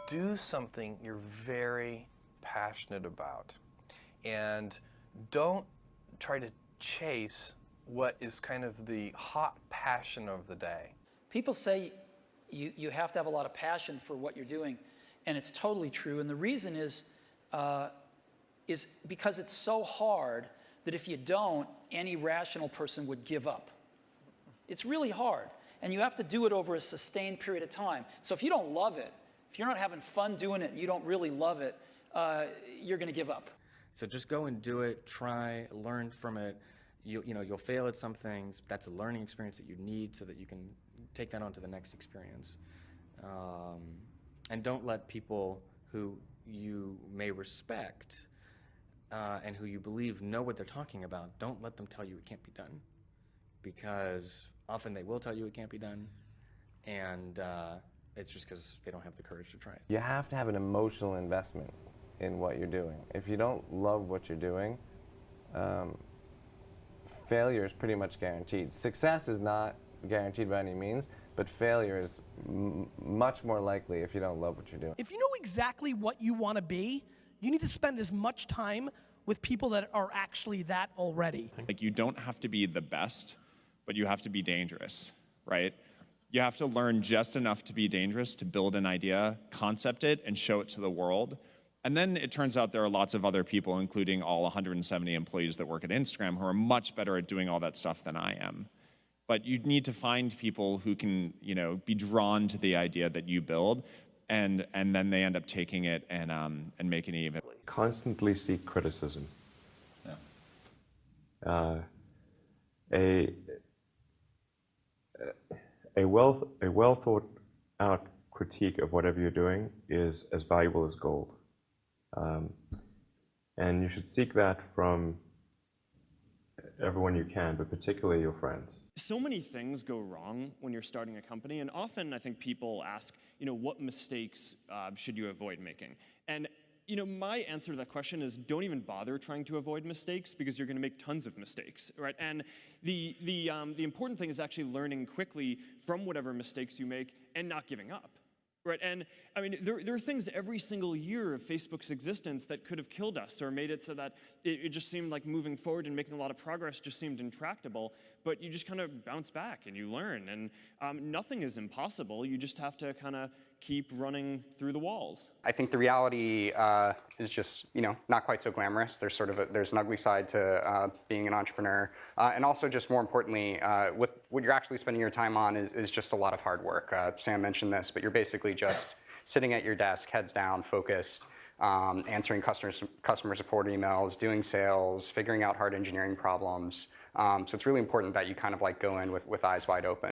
do something you're very passionate about. And don't try to chase what is kind of the hot passion of the day. People say you have to have a lot of passion for what you're doing, and it's totally true. And the reason is because it's so hard that if you don't, any rational person would give up. It's really hard, and you have to do it over a sustained period of time. So if you don't love it, if you're not having fun doing it, and you don't really love it, you're going to give up. So just go and do it, try, learn from it. You'll fail at some things. That's a learning experience that you need so that you can take that on to the next experience. And don't let people who you may respect and who you believe know what they're talking about, don't let them tell you it can't be done. Because often they will tell you it can't be done, and it's just because they don't have the courage to try it. You have to have an emotional investment in what you're doing. If you don't love what you're doing, failure is pretty much guaranteed. Success is not guaranteed by any means, but failure is much more likely if you don't love what you're doing. If you know exactly what you want to be, you need to spend as much time with people that are actually that already. Like, you don't have to be the best, but you have to be dangerous, right? You have to learn just enough to be dangerous, to build an idea, concept it, and show it to the world. And then it turns out there are lots of other people, including all 170 employees that work at Instagram, who are much better at doing all that stuff than I am. But you need to find people who can, be drawn to the idea that you build, and then they end up taking it and making it even. Constantly seek criticism. Yeah. A well thought out critique of whatever you're doing is as valuable as gold. And you should seek that from everyone you can, but particularly your friends. So many things go wrong when you're starting a company, and often I think people ask, what mistakes should you avoid making? And my answer to that question is don't even bother trying to avoid mistakes, because you're going to make tons of mistakes, right? And the important thing is actually learning quickly from whatever mistakes you make and not giving up. Right, and I mean, there are things every single year of Facebook's existence that could have killed us or made it so that it just seemed like moving forward and making a lot of progress just seemed intractable, but you just kind of bounce back and you learn, and nothing is impossible. You just have to kind of keep running through the walls. I think the reality is just, not quite so glamorous. There's there's an ugly side to being an entrepreneur. And also, just more importantly, what you're actually spending your time on is just a lot of hard work. Sam mentioned this, but you're basically just sitting at your desk, heads down, focused, answering customer support emails, doing sales, figuring out hard engineering problems. So it's really important that you kind of go in with eyes wide open.